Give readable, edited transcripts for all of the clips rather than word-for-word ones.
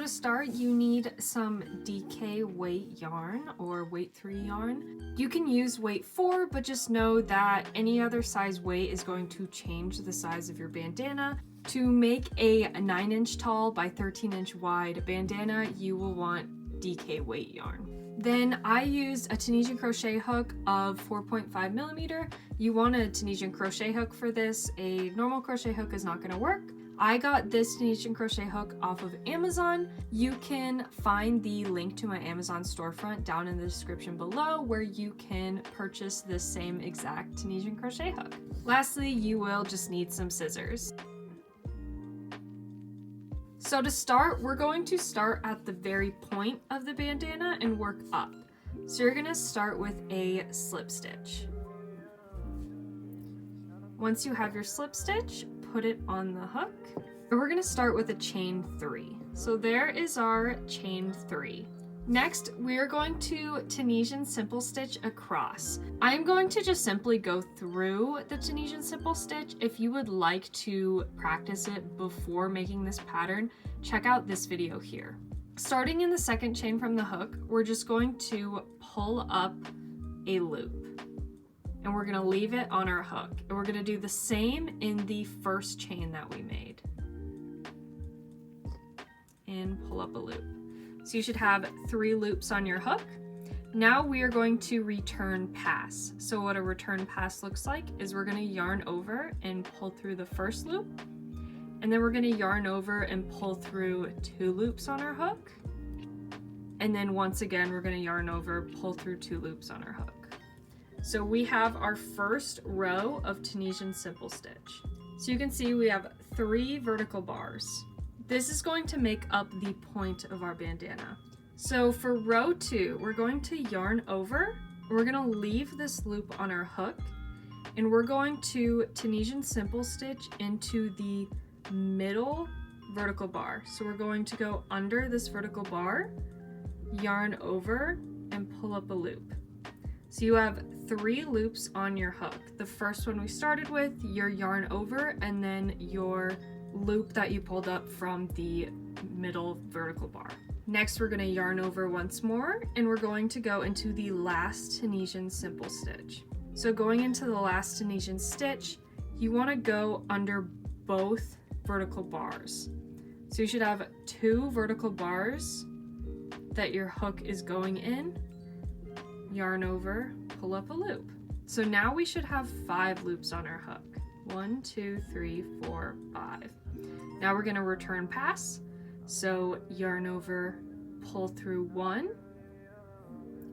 To start, you need some DK weight yarn or weight 3 yarn. You can use weight 4, but just know that any other size weight is going to change the size of your bandana. To make a 9-inch tall by 13-inch wide bandana, you will want DK weight yarn. Then I used a Tunisian crochet hook of 4.5 millimeter. You want a Tunisian crochet hook for this. A normal crochet hook is not going to work. I got this Tunisian crochet hook off of Amazon. You can find the link to my Amazon storefront down in the description below, where you can purchase this same exact Tunisian crochet hook. Lastly, you will just need some scissors. So to start, we're going to start at the very point of the bandana and work up. So you're gonna start with a slip stitch. Once you have your slip stitch, put it on the hook. And we're gonna start with a chain 3. So there is our chain 3. Next, we are going to Tunisian simple stitch across. I'm going to just simply go through the Tunisian simple stitch. If you would like to practice it before making this pattern, check out this video here. Starting in the second chain from the hook, we're just going to pull up a loop. And we're gonna leave it on our hook. And we're gonna do the same in the first chain that we made. And pull up a loop. So you should have 3 loops on your hook. Now we are going to return pass. So what a return pass looks like is we're gonna yarn over and pull through the first loop. And then we're gonna yarn over and pull through 2 loops on our hook. And then once again, we're gonna yarn over, pull through 2 loops on our hook. So we have our first row of Tunisian simple stitch. So you can see we have 3 vertical bars. This is going to make up the point of our bandana. So for row 2, we're going to yarn over, we're gonna leave this loop on our hook, and we're going to Tunisian simple stitch into the middle vertical bar. So we're going to go under this vertical bar, yarn over, and pull up a loop. So you have 3 loops on your hook. The first one we started with, your yarn over, and then your loop that you pulled up from the middle vertical bar. Next, we're going to yarn over once more, and we're going to go into the last Tunisian simple stitch. So going into the last Tunisian stitch, you want to go under both vertical bars. So you should have 2 vertical bars that your hook is going in, yarn over, pull up a loop. So now we should have 5 loops on our hook. 1, 2, 3, 4, 5. Now we're going to return pass. So yarn over, pull through 1,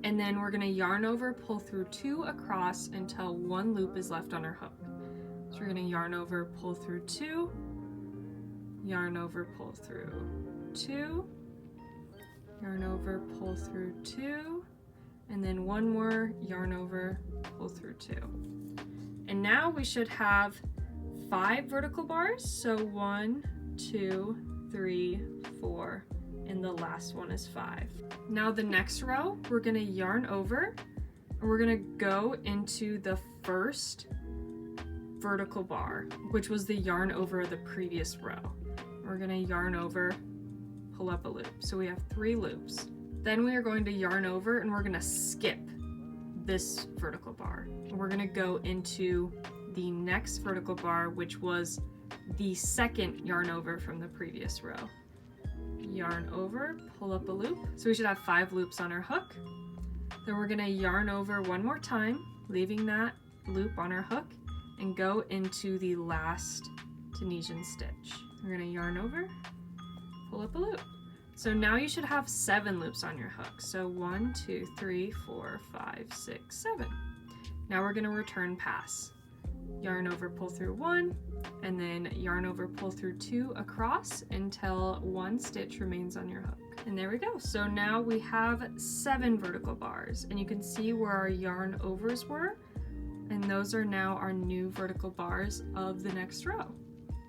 and then we're going to yarn over, pull through 2 across until 1 loop is left on our hook. So we're going to yarn over, pull through 2, yarn over, pull through 2, yarn over, pull through 2, and then 1 more, yarn over, pull through 2. And now we should have 5 vertical bars. So 1, 2, 3, 4, and the last one is 5. Now the next row, we're gonna yarn over, and we're gonna go into the first vertical bar, which was the yarn over the previous row. We're gonna yarn over, pull up a loop. So we have 3 loops. Then we are going to yarn over, and we're gonna skip this vertical bar. And we're gonna go into the next vertical bar, which was the second yarn over from the previous row. Yarn over, pull up a loop. So we should have 5 loops on our hook. Then we're gonna yarn over one more time, leaving that loop on our hook, and go into the last Tunisian stitch. We're gonna yarn over, pull up a loop. So now you should have 7 loops on your hook. So 1, 2, 3, 4, 5, 6, 7. Now we're gonna return pass. Yarn over, pull through 1, and then yarn over, pull through 2 across until 1 stitch remains on your hook. And there we go. So now we have 7 vertical bars, and you can see where our yarn overs were, and those are now our new vertical bars of the next row.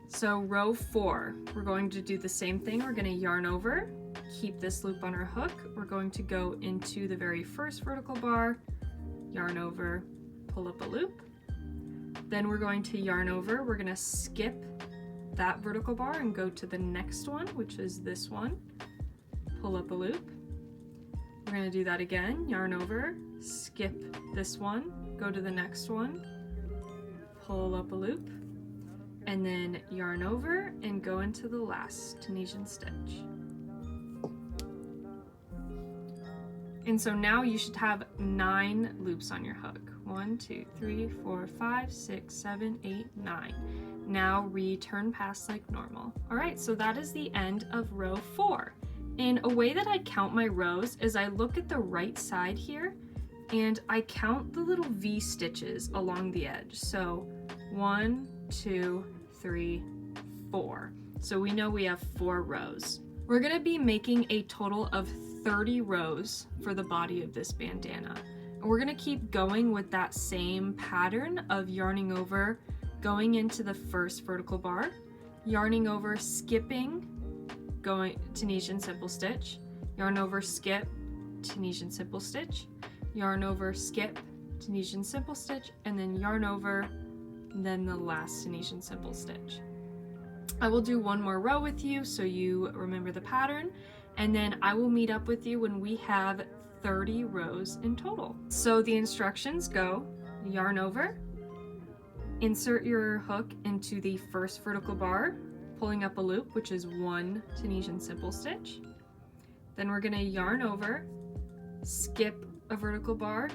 So row 4, we're going to do the same thing. We're going to yarn over, keep this loop on our hook. We're going to go into the very first vertical bar, yarn over, pull up a loop. Then we're going to yarn over. We're going to skip that vertical bar and go to the next one, which is this one. pull up a loop. We're going to do that again, yarn over, skip this one, go to the next one, pull up a loop, and then yarn over and go into the last Tunisian stitch. And so now you should have 9 loops on your hook. 1, 2, 3, 4, 5, 6, 7, 8, 9. Now return past like normal. All right, so that is the end of row 4. And a way that I count my rows is I look at the right side here and I count the little V stitches along the edge. So 1, 2, 3, 4. So we know we have 4 rows. We're gonna be making a total of 30 rows for the body of this bandana. And we're gonna keep going with that same pattern of yarning over, going into the first vertical bar, yarning over, skipping, going Tunisian simple stitch, yarn over, skip, Tunisian simple stitch, yarn over, skip, Tunisian simple stitch, and then yarn over, and then the last Tunisian simple stitch. I will do one more row with you so you remember the pattern, and then I will meet up with you when we have 30 rows in total. So the instructions go: yarn over, insert your hook into the first vertical bar, pulling up a loop, which is 1 Tunisian simple stitch. Then we're gonna yarn over, skip a vertical bar,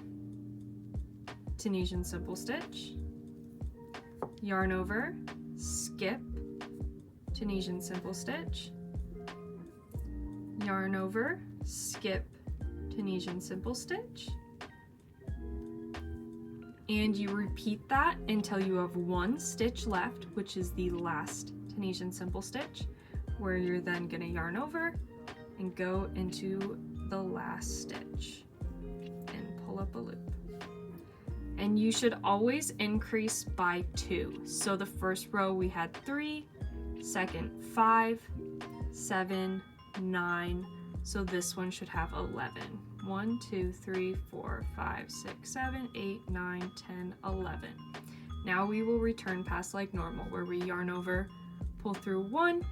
Tunisian simple stitch, yarn over, skip, Tunisian simple stitch, yarn over, skip, Tunisian simple stitch, and you repeat that until you have 1 stitch left, which is the last Tunisian simple stitch, where you're then going to yarn over and go into the last stitch and pull up a loop. And you should always increase by 2. So the first row we had 3, second 5, 7, 9, so this one should have 11. 1, 2, 3, 4, 5, 6, 7, 8, 9, 10, 11. Now we will return past like normal, where we yarn over, pull through 1,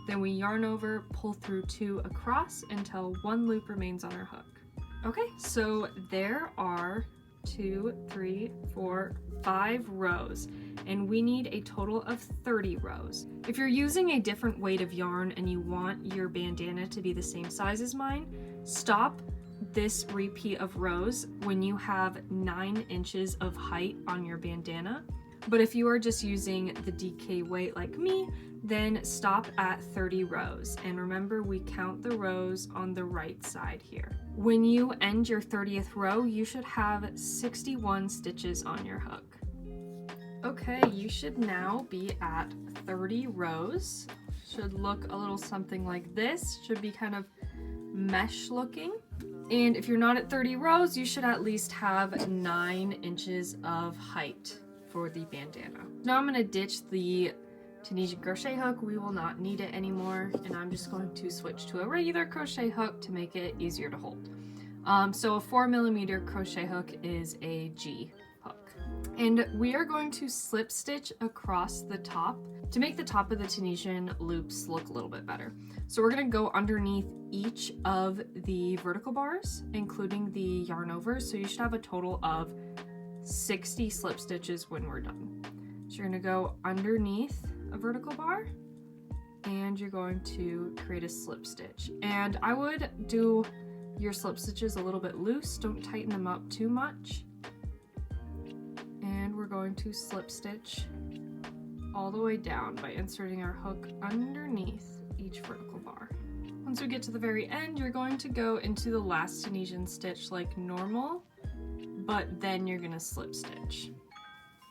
then we yarn over, pull through 2 across until 1 loop remains on our hook. Okay, so there are 2, 3, 4, 5 rows, and we need a total of 30 rows. If you're using a different weight of yarn and you want your bandana to be the same size as mine, stop this repeat of rows when you have 9 inches of height on your bandana. But if you are just using the DK weight like me, then stop at 30 rows. And remember, we count the rows on the right side here. When you end your 30th row, you should have 61 stitches on your hook. Okay, you should now be at 30 rows. Should look a little something like this. Should be kind of mesh looking. And if you're not at 30 rows, you should at least have 9 inches of height for the bandana. Now I'm going to ditch the Tunisian crochet hook. We will not need it anymore, and I'm just going to switch to a regular crochet hook to make it easier to hold. So a 4mm crochet hook is a G hook. And we are going to slip stitch across the top to make the top of the Tunisian loops look a little bit better. So we're going to go underneath each of the vertical bars, including the yarn over. So you should have a total of 60 slip stitches when we're done. So you're going to go underneath a vertical bar and you're going to create a slip stitch. And I would do your slip stitches a little bit loose, don't tighten them up too much. And we're going to slip stitch all the way down by inserting our hook underneath each vertical bar. Once we get to the very end, you're going to go into the last Tunisian stitch like normal, but then you're going to slip stitch.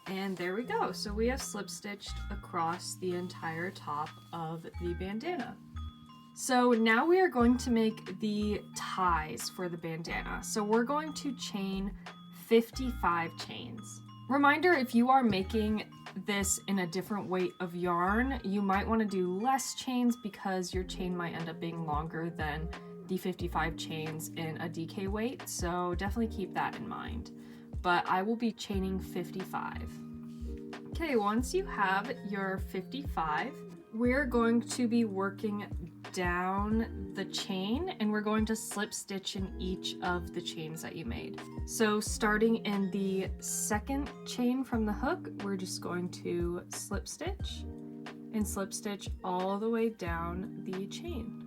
And there we go. So we have slip stitched across the entire top of the bandana. So now we are going to make the ties for the bandana. So we're going to chain 55 chains. Reminder, if you are making this in a different weight of yarn, you might want to do less chains because your chain might end up being longer than the 55 chains in a DK weight. So definitely keep that in mind. But I will be chaining 55. Okay, once you have your 55, we're going to be working down the chain, and we're going to slip stitch in each of the chains that you made. So starting in the second chain from the hook, we're just going to slip stitch and slip stitch all the way down the chain.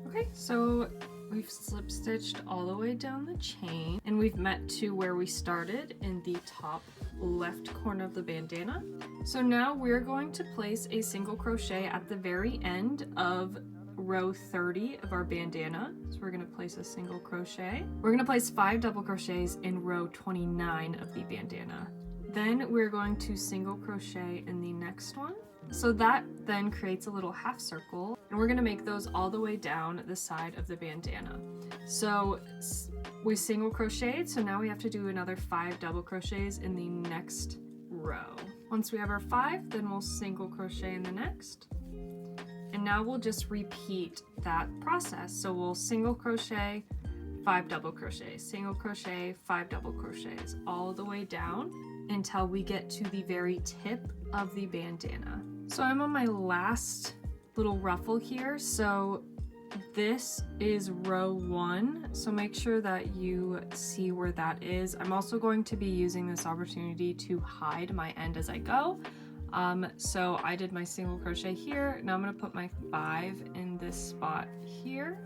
Okay, so we've slip stitched all the way down the chain, and we've met to where we started in the top left corner of the bandana. So now we're going to place a single crochet at the very end of row 30 of our bandana. So we're going to place a single crochet. We're going to place 5 double crochets in row 29 of the bandana. Then we're going to single crochet in the next one. So that then creates a little half circle, and we're going to make those all the way down the side of the bandana. So we single crocheted, so now we have to do another 5 double crochets in the next row. Once we have our 5, then we'll single crochet in the next. And now we'll just repeat that process. So we'll single crochet, 5 double crochets, single crochet, 5 double crochets, all the way down until we get to the very tip of the bandana. So I'm on my last little ruffle here, so this is row 1, so make sure that you see where that is. I'm also going to be using this opportunity to hide my end as I go. So I did my single crochet here. Now I'm going to put my 5 in this spot here.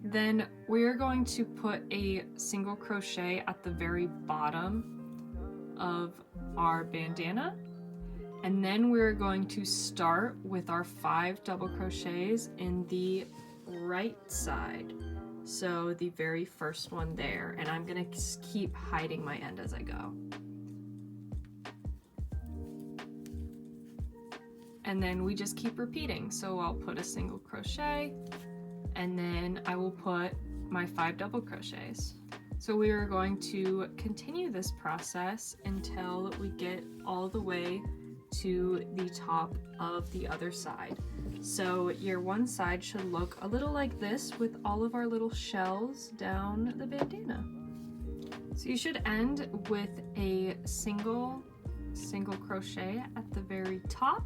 Then we're going to put a single crochet at the very bottom of our bandana, and then we're going to start with our 5 double crochets in the right side, so the very first one there, and I'm gonna keep hiding my end as I go. And then we just keep repeating, so I'll put a single crochet, and then I will put my 5 double crochets. So we are going to continue this process until we get all the way to the top of the other side. So your one side should look a little like this with all of our little shells down the bandana. So you should end with a single crochet at the very top,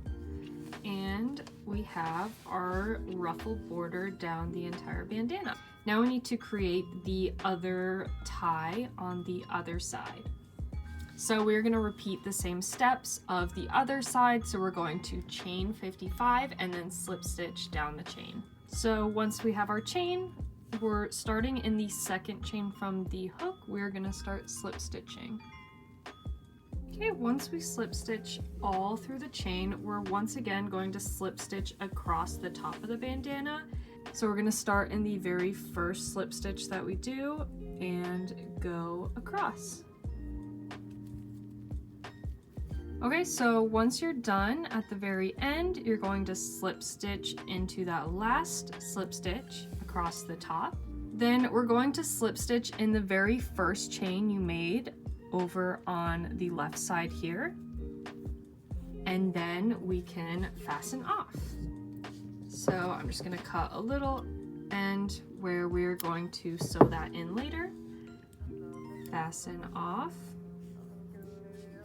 and we have our ruffled border down the entire bandana. Now we need to create the other tie on the other side. So we're going to repeat the same steps of the other side. So we're going to chain 55 and then slip stitch down the chain. So once we have our chain, we're starting in the second chain from the hook. We're going to start slip stitching. Okay, once we slip stitch all through the chain, we're once again going to slip stitch across the top of the bandana. So we're going to start in the very first slip stitch that we do and go across. Okay, so once you're done at the very end, you're going to slip stitch into that last slip stitch across the top. Then we're going to slip stitch in the very first chain you made over on the left side here, and then we can fasten off. So I'm just going to cut a little end where we're going to sew that in later, fasten off,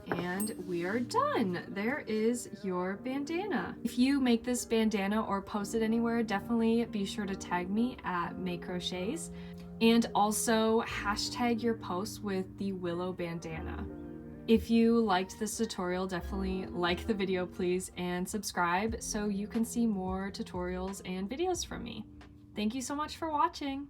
and we are done. There is your bandana. If you make this bandana or post it anywhere, definitely be sure to tag me at Make Crochets. And also hashtag your post with the Willow Bandana. If you liked this tutorial, definitely like the video please, and subscribe so you can see more tutorials and videos from me. Thank you so much for watching.